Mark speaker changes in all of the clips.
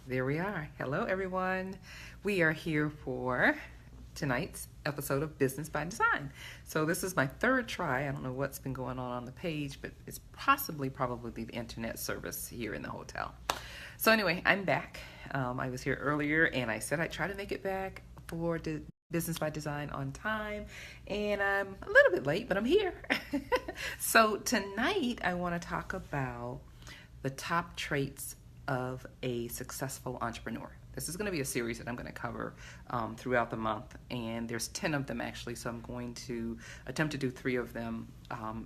Speaker 1: There we are. Hello, everyone. We are here for tonight's episode of Business by Design. So this is my third try. I don't know what's been going on the page, but it's probably the internet service here in the hotel. So anyway, I'm back. I was here earlier, and I said I'd try to make it back for Business by Design on time, and I'm a little bit late, but I'm here. So tonight I want to talk about the top traits of a successful entrepreneur. This is going to be a series that I'm going to cover throughout the month, and there's 10 of them actually, so I'm going to attempt to do 3 of them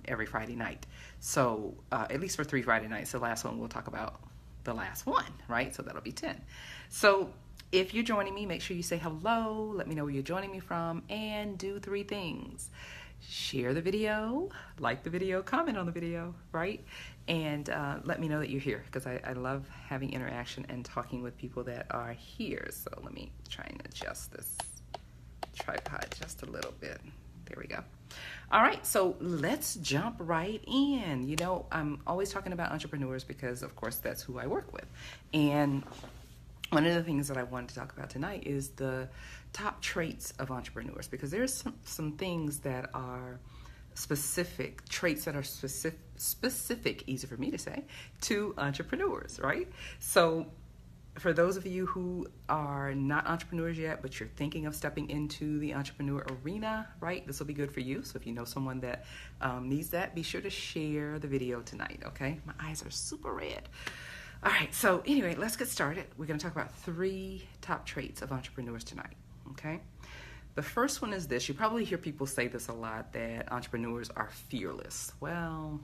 Speaker 1: every Friday night. So at least for 3 Friday nights. The last one we'll talk about the last one, right? So that'll be 10. So if you're joining me, make sure you say hello, let me know where you're joining me from, and do 3 things. Share the video, like the video, comment on the video, right? And let me know that you're here, because I love having interaction and talking with people that are here. So let me try and adjust this tripod just a little bit. There we go. All right, so let's jump right in. You know, I'm always talking about entrepreneurs because, of course, that's who I work with. And one of the things that I wanted to talk about tonight is the top traits of entrepreneurs, because there's some things that are specific, traits that are specific, easy for me to say, to entrepreneurs, right? So for those of you who are not entrepreneurs yet, but you're thinking of stepping into the entrepreneur arena, right? This will be good for you. So if you know someone that needs that, be sure to share the video tonight, okay? My eyes are super red. All right, so anyway, let's get started. We're going to talk about 3 top traits of entrepreneurs tonight, okay? The first one is this. You probably hear people say this a lot, that entrepreneurs are fearless. Well,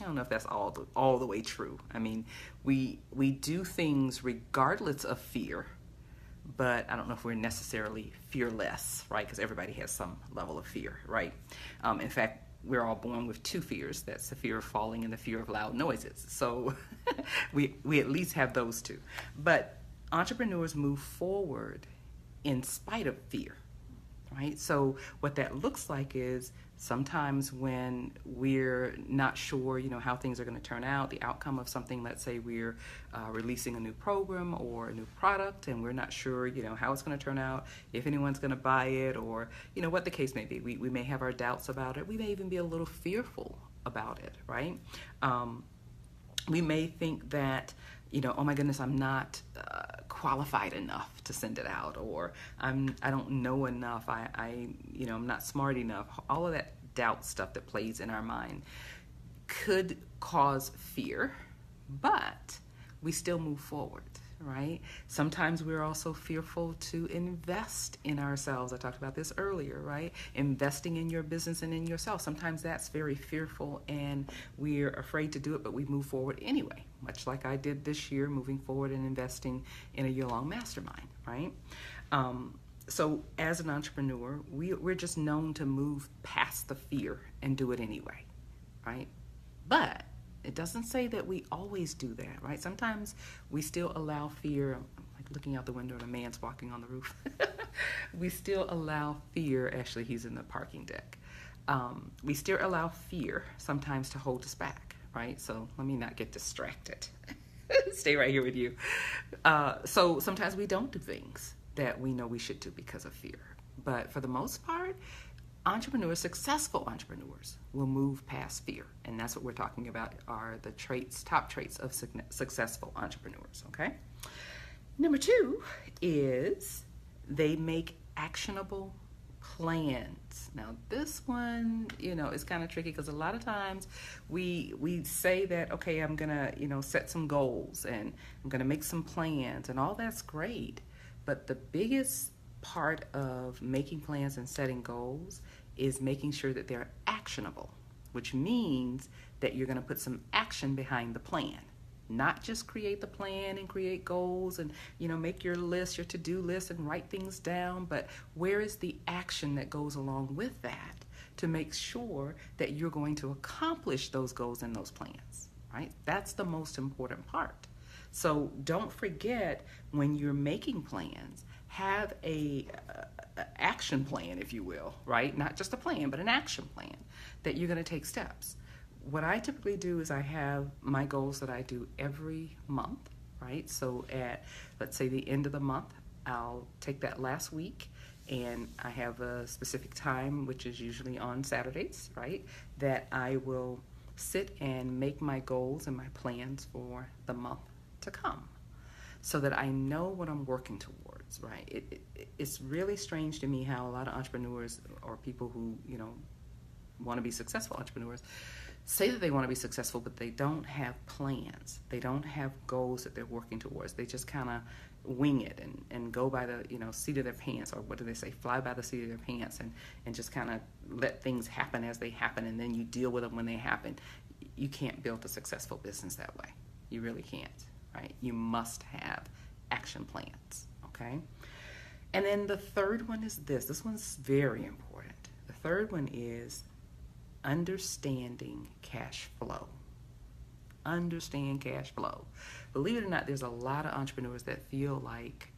Speaker 1: I don't know if that's all the way true. I mean, we do things regardless of fear, but I don't know if we're necessarily fearless, right? Because everybody has some level of fear, right? In fact, we're all born with 2 fears. That's the fear of falling and the fear of loud noises. So we at least have those 2. But entrepreneurs move forward in spite of fear, right? So what that looks like is sometimes when we're not sure, how things are going to turn out, the outcome of something, let's say we're releasing a new program or a new product, and we're not sure, how it's going to turn out, if anyone's going to buy it, or, what the case may be. We may have our doubts about it. We may even be a little fearful about it, right? We may think that, oh my goodness, I'm not qualified enough to send it out, or I don't know enough, I'm not smart enough. All of that doubt stuff that plays in our mind could cause fear, but we still move forward, right? Sometimes we're also fearful to invest in ourselves. I talked about this earlier, right? Investing in your business and in yourself. Sometimes that's very fearful and we're afraid to do it, but we move forward anyway, much like I did this year, moving forward and investing in a year-long mastermind, right? So as an entrepreneur, we're just known to move past the fear and do it anyway, right? But it doesn't say that we always do that, right? Sometimes we still allow fear, like looking out the window and a man's walking on the roof. We still allow fear, actually he's in the parking deck. We still allow fear sometimes to hold us back, right? So let me not get distracted. Stay right here with you. So sometimes we don't do things that we know we should do because of fear. But for the most part, successful entrepreneurs will move past fear. And that's what we're talking about, are the top traits of successful entrepreneurs, okay? Number 2 is they make actionable plans. Now this one, is kind of tricky, because a lot of times we say that, okay, I'm gonna, set some goals and I'm gonna make some plans, and all that's great. But the biggest part of making plans and setting goals is making sure that they're actionable, which means that you're going to put some action behind the plan. Not just create the plan and create goals and, make your list, your to-do list, and write things down, but where is the action that goes along with that to make sure that you're going to accomplish those goals and those plans, right? That's the most important part. So don't forget, when you're making plans, have a action plan, if you will, right? Not just a plan, but an action plan that you're going to take steps. What I typically do is I have my goals that I do every month, right? So at, let's say, the end of the month, I'll take that last week, and I have a specific time, which is usually on Saturdays, right, that I will sit and make my goals and my plans for the month to come, so that I know what I'm working towards, right? It's really strange to me how a lot of entrepreneurs or people who, want to be successful entrepreneurs say that they want to be successful, but they don't have plans. They don't have goals that they're working towards. They just kind of wing it and go by the seat of their pants, or what do they say, fly by the seat of their pants, and just kind of let things happen as they happen, and then you deal with them when they happen. You can't build a successful business that way. You really can't, right? You must have action plans, okay? And then the third one is this. This one's very important. The third one is understanding cash flow. Understand cash flow. Believe it or not, there's a lot of entrepreneurs that feel like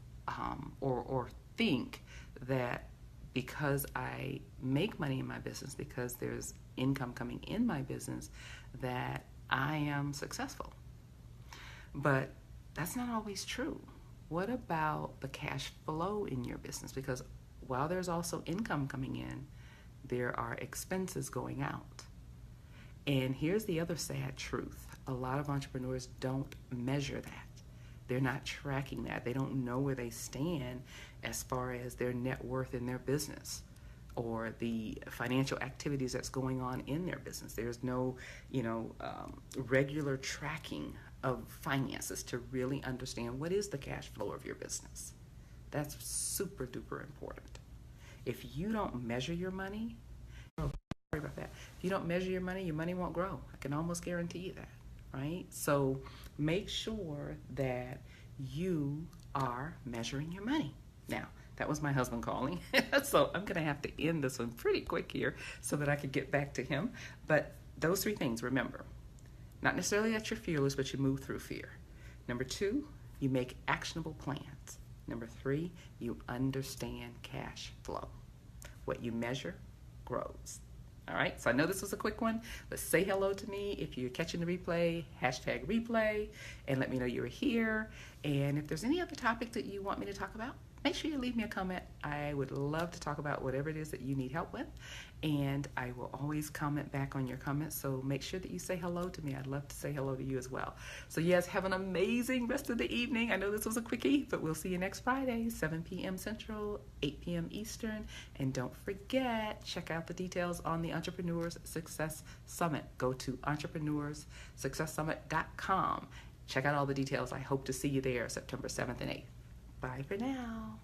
Speaker 1: or think that because I make money in my business, because there's income coming in my business, that I am successful. But that's not always true. What about the cash flow in your business? Because while there's also income coming in, there are expenses going out. And here's the other sad truth. A lot of entrepreneurs don't measure that. They're not tracking that. They don't know where they stand as far as their net worth in their business or the financial activities that's going on in their business. There's no, regular tracking of finances to really understand what is the cash flow of your business. That's super duper important. If you don't measure your money, sorry about that. If you don't measure your money won't grow. I can almost guarantee you that, right? So make sure that you are measuring your money. Now, that was my husband calling, so I'm going to have to end this one pretty quick here so that I could get back to him. But those three things, remember, not necessarily that you're fearless, but you move through fear. Number 2, you make actionable plans. Number 3, you understand cash flow. What you measure grows. All right, so I know this was a quick one, but say hello to me if you're catching the replay, #replay, and let me know you're here. And if there's any other topic that you want me to talk about, make sure you leave me a comment. I would love to talk about whatever it is that you need help with, and I will always comment back on your comments, so make sure that you say hello to me. I'd love to say hello to you as well. So yes, have an amazing rest of the evening. I know this was a quickie, but we'll see you next Friday, 7 p.m. Central, 8 p.m. Eastern, and don't forget, check out the details on the Entrepreneurs Success Summit. Go to entrepreneurssuccesssummit.com. Check out all the details. I hope to see you there September 7th and 8th. Bye for now.